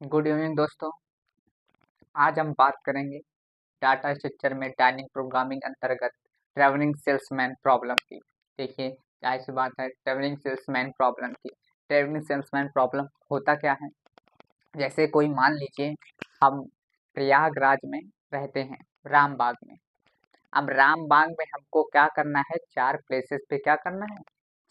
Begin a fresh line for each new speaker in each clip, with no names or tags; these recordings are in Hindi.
गुड इवनिंग दोस्तों। आज हम बात करेंगे डाटा स्ट्रक्चर में डायनिंग प्रोग्रामिंग अंतर्गत ट्रैवलिंग सेल्समैन प्रॉब्लम की। देखिए, क्या सी बात है ट्रैवलिंग सेल्समैन प्रॉब्लम की। ट्रैवलिंग सेल्समैन प्रॉब्लम होता क्या है? जैसे कोई मान लीजिए हम प्रयागराज में रहते हैं, रामबाग में। अब रामबाग में हमको क्या करना है, 4 प्लेसेस पे क्या करना है,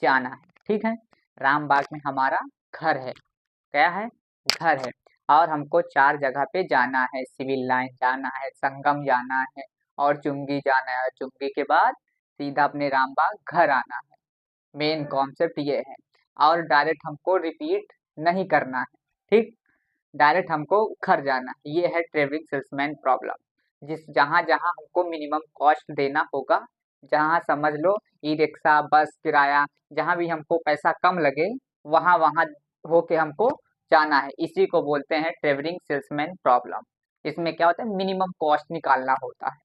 जाना है। ठीक है, रामबाग में हमारा घर है। क्या है? घर है। और हमको 4 जगह पे जाना है। सिविल लाइन जाना है, संगम जाना है और चुंगी जाना है। चुंगी के बाद सीधा अपने रामबाग घर आना है। मेन कॉन्सेप्ट ये है। और डायरेक्ट हमको रिपीट नहीं करना है। ठीक, डायरेक्ट हमको घर जाना है। ये है ट्रेवलिंग सेल्समैन प्रॉब्लम। जहाँ जहाँ हमको मिनिमम कॉस्ट देना होगा, जहाँ समझ लो ई रिक्शा बस किराया, जहाँ भी हमको पैसा कम लगे वहाँ वहाँ होके हमको जाना है। इसी को बोलते हैं ट्रेवलिंग सेल्समैन प्रॉब्लम। इसमें क्या होता है, मिनिमम कॉस्ट निकालना होता है।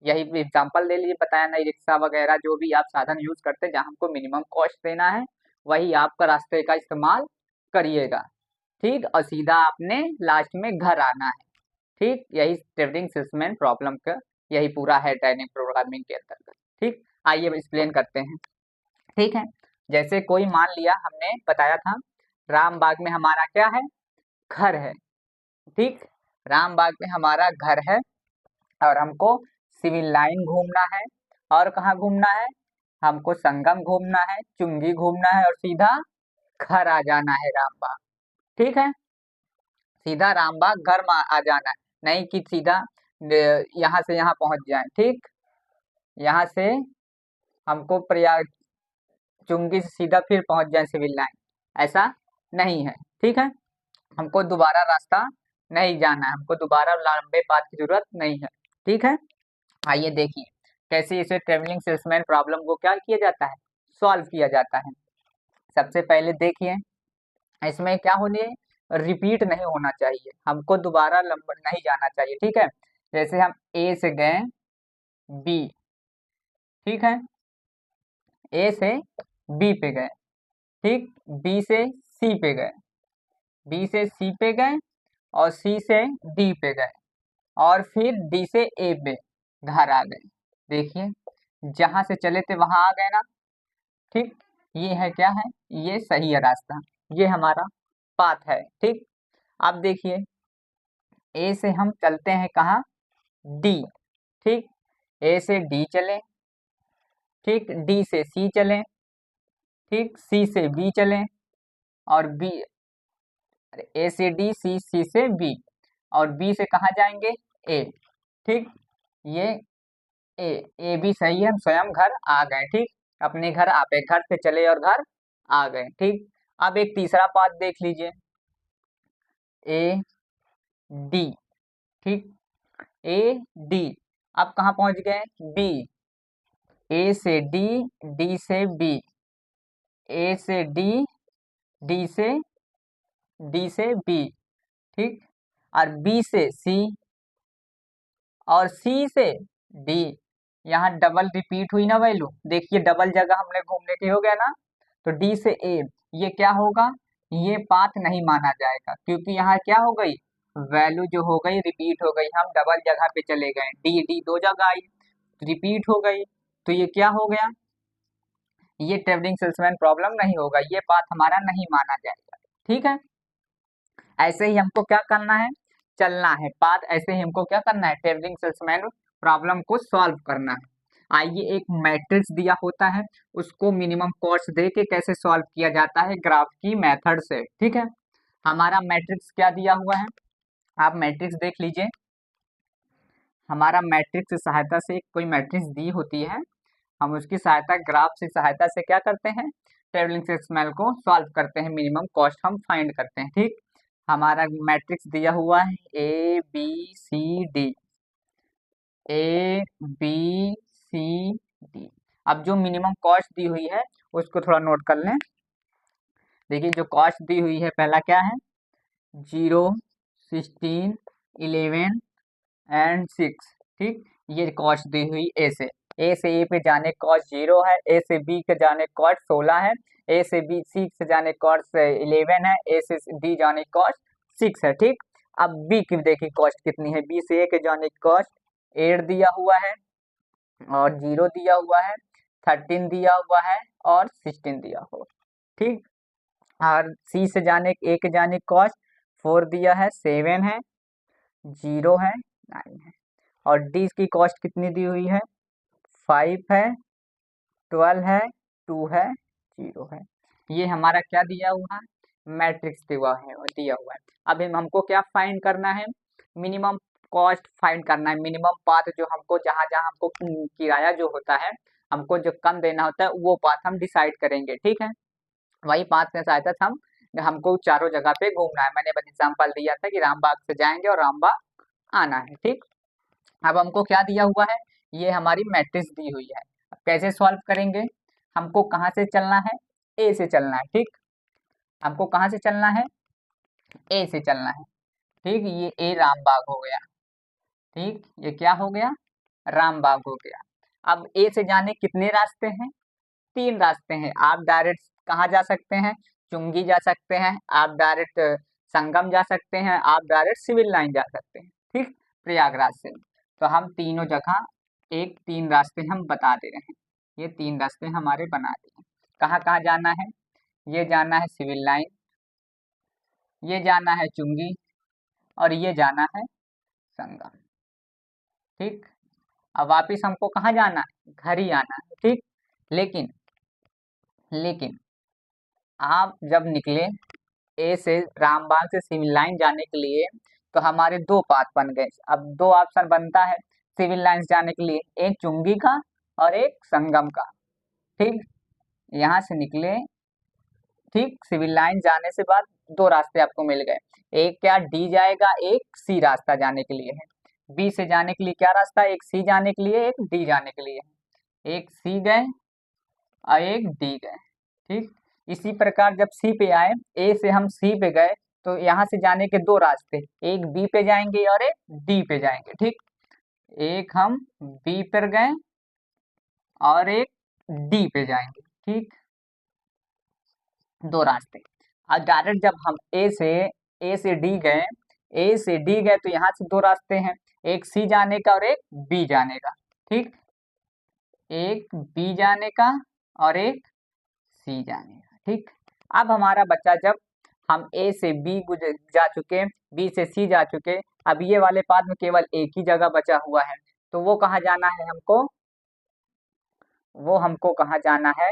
यही एग्जांपल ले लीजिए, बताया ना, ई रिक्शा वगैरह जो भी आप साधन यूज करते हैं जहाँ हमको मिनिमम कॉस्ट देना है, वही आपका रास्ते का इस्तेमाल करिएगा। ठीक, और सीधा आपने लास्ट में घर आना है। ठीक, यही ट्रेवलिंग सेल्समैन प्रॉब्लम का यही पूरा है डायनेमिक प्रोग्रामिंग के अंतर्गत। ठीक, आइए अब एक्सप्लेन करते हैं। ठीक है, जैसे कोई मान लिया, हमने बताया था रामबाग में हमारा क्या है, घर है। ठीक, रामबाग में हमारा घर है और हमको सिविल लाइन घूमना है। और कहाँ घूमना है, हमको संगम घूमना है, चुंगी घूमना है और सीधा घर आ जाना है रामबाग। ठीक है, सीधा रामबाग घर में आ जाना है, नहीं कि सीधा यहाँ से यहाँ पहुंच जाए। ठीक, यहाँ से हमको प्रयाग चुंगी से सीधा फिर पहुंच जाए सिविल लाइन, ऐसा नहीं है। ठीक है, हमको दोबारा रास्ता नहीं जाना है, हमको दोबारा लंबे पाथ की जरूरत नहीं है। ठीक है, आइए देखिए कैसे इसे ट्रेवलिंग सेल्समैन प्रॉब्लम को क्या किया जाता है, सॉल्व किया जाता है। सबसे पहले देखिए, इसमें क्या होने, रिपीट नहीं होना चाहिए, हमको दोबारा लंबा नहीं जाना चाहिए। ठीक है, जैसे हम ए से गए बी। ठीक है, ए से बी पे गए। ठीक, बी से सी पे गए, बी से सी पे गए और सी से डी पे गए और फिर डी से ए पे घर आ गए। देखिए, जहां से चले थे वहां आ गए ना। ठीक, ये है क्या है, ये सही है रास्ता, ये हमारा पाथ है। ठीक, अब देखिए ए से हम चलते हैं कहाँ, डी। ठीक, ए से डी चले, ठीक, डी से सी चले, ठीक, सी से बी चले और बी, अरे ए से डी, सी, सी से बी और बी से कहाँ जाएंगे, ए। ठीक, ये ए, ए भी सही है, हम स्वयं घर आ गए। ठीक, अपने घर आप एक घर से चले और घर आ गए। ठीक, अब एक तीसरा पाथ देख लीजिए, ए डी। ठीक, ए डी, अब कहाँ पहुंच गए, बी। ए से डी, डी से बी, ए से डी, डी से डी से बी। ठीक, और बी से सी और सी से डी। यहाँ डबल रिपीट हुई ना वैल्यू, देखिए डबल जगह हमने घूमने के हो गया ना। तो डी से ए, ये क्या होगा, ये पाथ नहीं माना जाएगा क्योंकि यहाँ क्या हो गई, वैल्यू जो हो गई रिपीट हो गई, हम डबल जगह पे चले गए, डी डी 2 जगह आई, रिपीट हो गई। तो ये क्या हो गया, ये ट्रेवलिंग सेल्समैन प्रॉब्लम नहीं होगा, ये पाथ हमारा नहीं माना जाएगा। ठीक है, ऐसे ही हमको क्या करना है, चलना है पाथ, ऐसे ही हमको क्या करना है, ट्रेवलिंग सेल्समैन प्रॉब्लम को सॉल्व करना है। आइए, एक मैट्रिक्स दिया होता है, उसको मिनिमम कॉस्ट दे के कैसे सॉल्व किया जाता है, ग्राफ की मेथड से। ठीक है, हमारा मैट्रिक्स क्या दिया हुआ है, आप मैट्रिक्स देख लीजिए। हमारा मैट्रिक्स की सहायता से कोई मैट्रिक्स दी होती है, हम उसकी सहायता ग्राफ से सहायता से क्या करते हैं, ट्रेवलिंग सेल्समैन को सॉल्व करते हैं, मिनिमम कॉस्ट हम फाइंड करते हैं। ठीक, हमारा मैट्रिक्स दिया हुआ है A B C D, A B C D. अब जो मिनिमम कॉस्ट दी हुई है उसको थोड़ा नोट कर लें। देखिए, जो कॉस्ट दी हुई है, पहला क्या है, 0, 16, 11 एंड 6। ठीक, ये कॉस्ट दी हुई ए से ए पे जाने कॉस्ट 0 है, ए से बी के जाने कॉस्ट 16 है, ए से बी सी से जाने कॉस्ट 11 है, ए से डी जाने कॉस्ट 6 है। ठीक, अब बी की देखिए कॉस्ट कितनी है, बी से ए के जाने की कॉस्ट 8 दिया हुआ है और 0 दिया हुआ है, 13 दिया हुआ है और 16 दिया हुआ, ठीक। और सी से जाने ए के जाने की कॉस्ट 4 दिया है, 7 है, 0 है, 9 है। और डी की कॉस्ट कितनी दी हुई है, 5 है, 12 है, 2 है, 0 है। ये हमारा क्या दिया हुआ है, मैट्रिक्स दिया हुआ है। अब हमको क्या फाइंड करना है, मिनिमम कॉस्ट फाइंड करना है, मिनिमम पाथ जो हमको जहाँ जहाँ हमको किराया जो होता है हमको जो कम देना होता है वो पाथ हम डिसाइड करेंगे, ठीक है। वही पाथ की सहायता से हम हमको चारों जगह पे घूमना है। मैंने एग्जाम्पल दिया था कि रामबाग से जाएंगे और रामबाग आना है, ठीक। अब हमको क्या दिया हुआ है, ये हमारी मैट्रिक्स दी हुई है। अब कैसे सॉल्व करेंगे, हमको कहाँ से चलना है, ए से चलना है, ठीक। हमको कहाँ से चलना है, ए से चलना है, ठीक। ये ए रामबाग हो गया, ठीक। ये क्या हो गया, रामबाग हो गया। अब ए से जाने कितने रास्ते हैं, 3 रास्ते हैं। आप डायरेक्ट कहाँ जा सकते हैं, चुंगी जा सकते हैं, आप डायरेक्ट संगम जा सकते हैं, आप डायरेक्ट सिविल लाइन जा सकते हैं, ठीक, प्रयागराज से। तो हम तीनों जगह 3 रास्ते हम बता दे रहे हैं, ये 3 रास्ते हमारे बना दिए। कहाँ कहाँ जाना है, ये जाना है सिविल लाइन, ये जाना है चुंगी और ये जाना है संगम, ठीक। अब वापिस हमको कहाँ जाना है, घर ही आना है, ठीक। लेकिन लेकिन आप जब निकले ए से रामबाग से सिविल लाइन जाने के लिए तो हमारे 2 पाथ बन गए। अब 2 ऑप्शन बनता है सिविल लाइन जाने के लिए, एक चुंगी का और एक संगम का, ठीक। यहाँ से निकले, ठीक, सिविल लाइन जाने से बाद 2 रास्ते आपको मिल गए, एक क्या डी जाएगा, एक सी रास्ता जाने के लिए है। बी से जाने के लिए क्या रास्ता, एक सी जाने के लिए, एक डी जाने के लिए है। एक सी गए और एक डी गए, ठीक। इसी प्रकार जब सी पे आए, ए से हम सी पे गए तो यहाँ से जाने के 2 रास्ते, एक बी पे जाएंगे और एक डी पे जाएंगे, ठीक। एक हम बी पर गए और एक डी पे जाएंगे, ठीक, 2 रास्ते। अब डायरेक्ट जब हम ए से डी गए, ए से डी गए तो यहाँ से 2 रास्ते हैं, एक सी जाने का और एक बी जाने का, ठीक। एक बी जाने का और एक सी जाने का, ठीक। अब हमारा बच्चा, जब हम ए से बी जा चुके, बी से सी जा चुके, अब ये वाले पाथ में केवल एक ही जगह बचा हुआ है, तो वो कहाँ जाना है हमको, वो हमको कहाँ जाना है,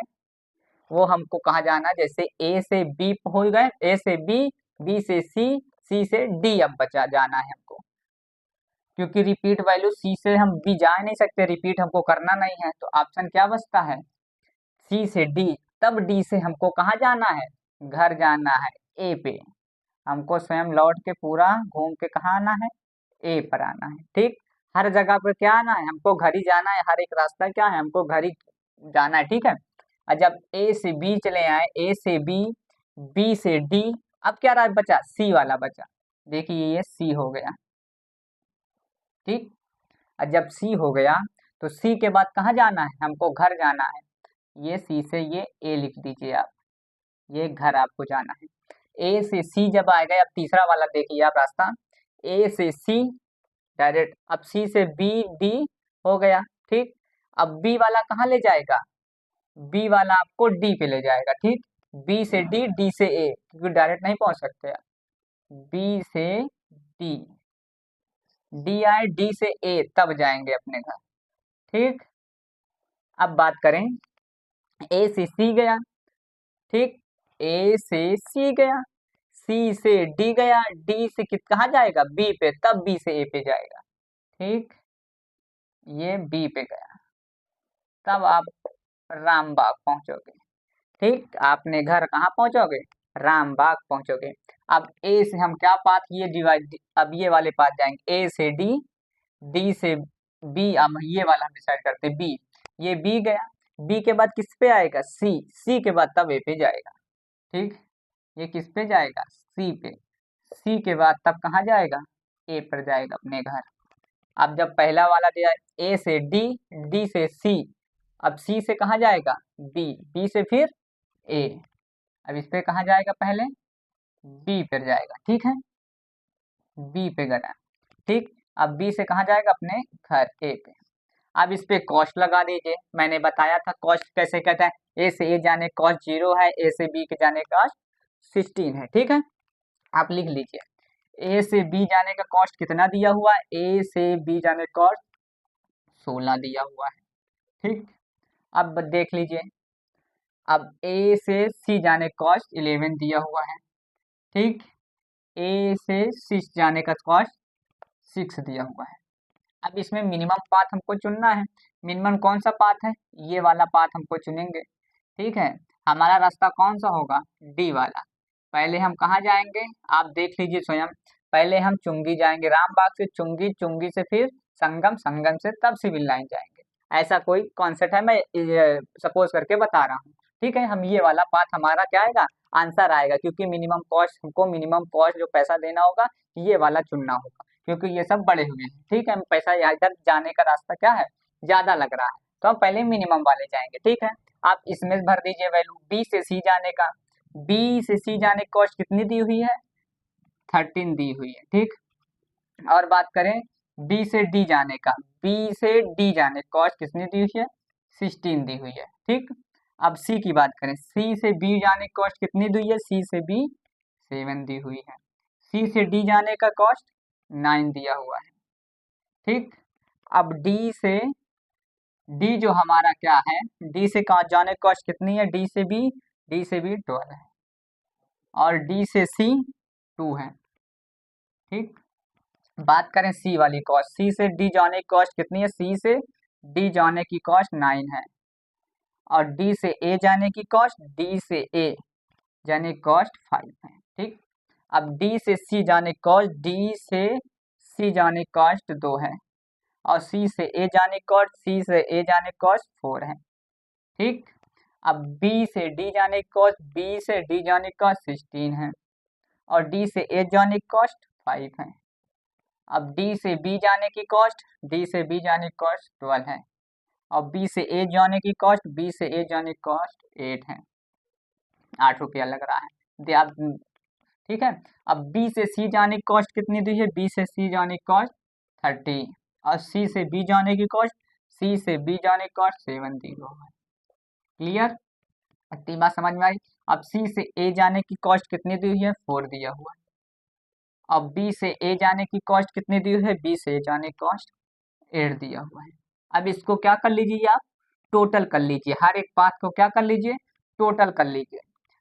वो हमको कहाँ जाना है, जैसे ए से बी हो गए, ए से बी, बी से सी, सी से डी अब बचा जाना है हमको, क्योंकि रिपीट वैल्यू सी से हम बी जा नहीं सकते, रिपीट हमको करना नहीं है, तो ऑप्शन क्या बचता है, सी से डी। तब डी से हमको कहाँ जाना है, घर जाना है, ए पे। हमको स्वयं लौट के पूरा घूम के कहाँ आना है, ए पर आना है, ठीक। हर जगह पर क्या आना है, हमको घर ही जाना है, हर एक रास्ता क्या है, हमको घर ही जाना है, ठीक है। और जब ए से बी चले आए, ए से बी, बी से डी, अब क्या रहा बचा, सी वाला बचा, देखिए ये सी हो गया, ठीक। और जब सी हो गया तो सी के बाद कहाँ जाना है, हमको घर जाना है, ये सी से ये ए लिख दीजिए आप, ये घर आपको जाना है। ए से सी जब आ गए, अब तीसरा वाला देखिए आप रास्ता, ए से सी डायरेक्ट, अब सी से बी डी हो गया, ठीक। अब बी वाला कहाँ ले जाएगा, बी वाला आपको डी पे ले जाएगा, ठीक। बी से डी, डी से ए, क्योंकि डायरेक्ट नहीं पहुंच सकते आप, बी से डी, डी आए, डी से ए, तब जाएंगे अपने घर, ठीक। अब बात करें, ए से सी गया, ठीक, ए से सी गया, सी से डी गया, डी से कहाँ जाएगा, बी पे, तब बी से ए पे जाएगा, ठीक। ये बी पे गया, तब आप रामबाग पहुंचोगे, ठीक। आपने घर कहाँ पहुंचोगे, रामबाग पहुंचोगे। अब ए से हम क्या पाथ, ये डिवाइड, अब ये वाले पाथ जाएंगे, ए से डी, डी से बी, अब ये वाला हम डिसाइड करते हैं बी, ये बी गया, बी के बाद किस पे आएगा, सी, सी के बाद तब ए पे जाएगा, ठीक। ये किस पे जाएगा, सी पे, सी के बाद तब कहाँ जाएगा, ए पर जाएगा अपने घर। अब जब पहला वाला दिया ए से डी, डी से सी, अब सी से कहाँ जाएगा, बी, बी से फिर ए, अब इस पे कहाँ जाएगा, पहले बी पर जाएगा, ठीक है। बी पे गया, ठीक। अब बी से कहाँ जाएगा, अपने घर ए पे। अब इस पे कॉस्ट लगा दीजिए, मैंने बताया था कॉस्ट कैसे कहता है, ए से ए जाने कॉस्ट 0 है, ए से बी के जाने कॉस्ट 16 है, ठीक है। आप लिख लीजिए ए से बी जाने का कॉस्ट कितना दिया हुआ है, ए से बी जाने कॉस्ट 16 दिया हुआ है, ठीक। अब देख लीजिए, अब ए से सी जाने कॉस्ट 11 दिया हुआ है, ठीक। ए से सी जाने का कॉस्ट 6 दिया हुआ है। अब इसमें मिनिमम पाथ हमको चुनना है। मिनिमम कौन सा पाथ है, ये वाला पाथ हमको चुनेंगे, ठीक है। हमारा रास्ता कौन सा होगा, डी वाला। पहले हम कहाँ जाएंगे, आप देख लीजिए स्वयं। पहले हम चुंगी जाएंगे, रामबाग से चुंगी, चुंगी से फिर संगम, संगम से तब सिविल लाइन जाएंगे। ऐसा कोई कॉन्सेप्ट है, मैं सपोज करके बता रहा हूँ, ठीक है। हम ये वाला पाथ हमारा क्या आएगा, आंसर आएगा, क्योंकि मिनिमम कॉस्ट, हमको मिनिमम कॉस्ट जो पैसा देना होगा ये वाला चुनना होगा, क्योंकि ये सब बड़े हुए हैं, ठीक है। हम पैसा इधर जाने का रास्ता क्या है, ज्यादा लग रहा है, तो हम पहले मिनिमम वाले जाएंगे, ठीक है। आप इसमें भर दीजिए वैल्यू, बी से सी जाने का, बी से सी जाने की कॉस्ट कितनी दी हुई है, 13 दी हुई है, ठीक। और बात करें बी से डी जाने का, बी से डी जाने कॉस्ट कितनी दी हुई है, 16 दी हुई है, ठीक। अब सी की बात करें, सी से बी जाने की कॉस्ट कितनी दी हुई है, सी से बी 7 दी हुई है। सी से डी जाने का कॉस्ट 9 दिया हुआ है, ठीक। अब डी से डी जो हमारा क्या है, डी से कहाँ जाने कॉस्ट कितनी है, डी से बी, डी से बी 12 है, और डी से सी 2 है, ठीक। बात करें सी वाली कॉस्ट, सी से डी जाने की कॉस्ट कितनी है, सी से डी जाने की कॉस्ट 9 है, और डी से ए जाने की कॉस्ट, डी से ए जाने की कॉस्ट 5 है, ठीक। अब डी से सी जाने की कॉस्ट, डी से सी जाने की कॉस्ट 2 है, और सी से ए जाने की कॉस्ट, सी से ए जाने की कॉस्ट 4 है, ठीक। अब बी से डी जाने की कॉस्ट, बी से डी जाने की कॉस्ट 16 है, और डी से ए जाने की कॉस्ट 5 है। अब डी से बी जाने की कॉस्ट, डी से बी जाने की कॉस्ट 12 है, और बी से ए जाने की कॉस्ट, बी से ए जाने की कॉस्ट 8 है, 8 रुपया लग रहा है दे आप, ठीक है। अब बी से सी जाने की कॉस्ट कितनी दी है, बी से सी जाने की कॉस्ट 30, और सी से बी जाने की कॉस्ट, सी से बी जाने की कॉस्ट 7 दी हुआ है, क्लियर, इतनी बात समझ में आई। अब सी से ए जाने की कॉस्ट कितनी दी हुई है, 4 दिया हुआ है। अब बी से ए जाने की कॉस्ट कितनी दी हुई है, बी से ए जाने की कॉस्ट 8 दिया हुआ है। अब इसको क्या कर लीजिए आप, टोटल कर लीजिए, हर एक पाथ को क्या कर लीजिए, टोटल कर लीजिए।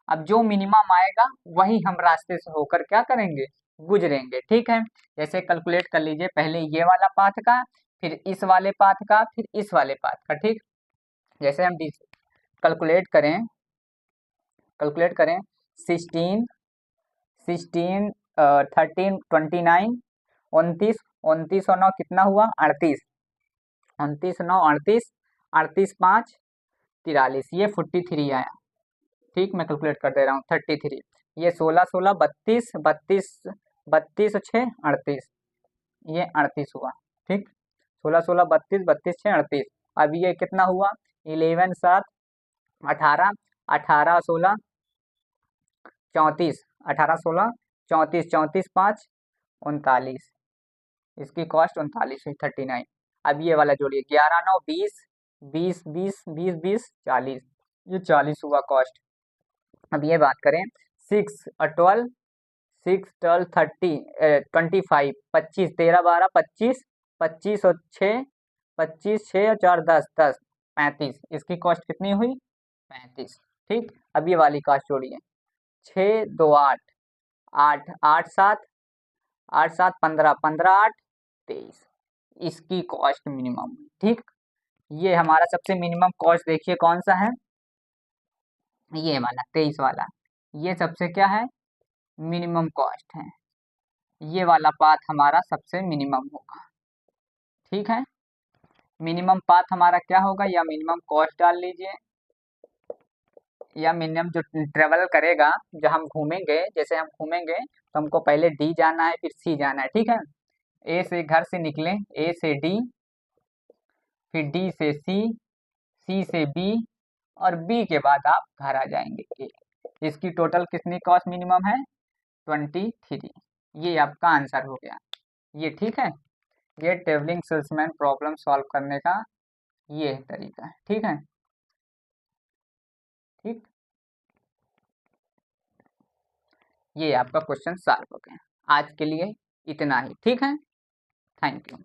अब जो मिनिमम आएगा वही हम रास्ते से होकर क्या करेंगे, गुजरेंगे, ठीक है। जैसे कैलकुलेट कर लीजिए, पहले ये वाला पाथ का, फिर इस वाले पाथ का, फिर इस वाले पाथ का, ठीक। जैसे हम कैलकुलेट करें, कैलकुलेट करें 16, 16, 13, 29, 29, 29 और 9 कितना हुआ, 38, 29 9 38, 38 5 43, ये 43 आया, ठीक। मैं कैलकुलेट कर दे रहा हूँ, 33, ये 16 16 32, 32 32 6 38, ये 38 हुआ, ठीक। 16 16 32 32 6 38, अब ये कितना हुआ, 11 7 18, 18 16 34, 18 16 34, 34 5 39, इसकी कॉस्ट 39 हुई, 39। अब ये वाला जोड़िए, 11 9 20, 20 20 20 20 40, ये 40 हुआ कॉस्ट। अब ये बात करें 6 और 12, 6 12 30 25, 25 13 12 25, 25 और 6 25, 6 और 4 10 10 35, इसकी कॉस्ट कितनी हुई, 35, ठीक। अब ये वाली कॉस्ट जोड़िए, 6 2 8 8 8 7 8 7 15 15 8 23, इसकी कॉस्ट मिनिमम, ठीक। ये हमारा सबसे मिनिमम कॉस्ट देखिए कौन सा है, ये वाला 23 वाला, ये सबसे क्या है, मिनिमम कॉस्ट है, ये वाला पाथ हमारा सबसे मिनिमम होगा, ठीक है। मिनिमम पाथ हमारा क्या होगा, या मिनिमम कॉस्ट डाल लीजिए, या मिनिमम जो ट्रेवल करेगा, जब हम घूमेंगे, जैसे हम घूमेंगे तो हमको पहले डी जाना है, फिर सी जाना है, ठीक है। ए से घर से निकले, ए से डी, फिर डी से सी, सी से बी, और बी के बाद आप घर आ जाएंगे ए। इसकी टोटल कितनी कॉस्ट मिनिमम है, 23, ये आपका आंसर हो गया। ये ठीक है, ये ट्रेवलिंग सेल्समैन प्रॉब्लम सॉल्व करने का ये तरीका है। ठीक है, ठीक, ये आपका क्वेश्चन सॉल्व हो गया। आज के लिए इतना ही। ठीक है, थैंक यू।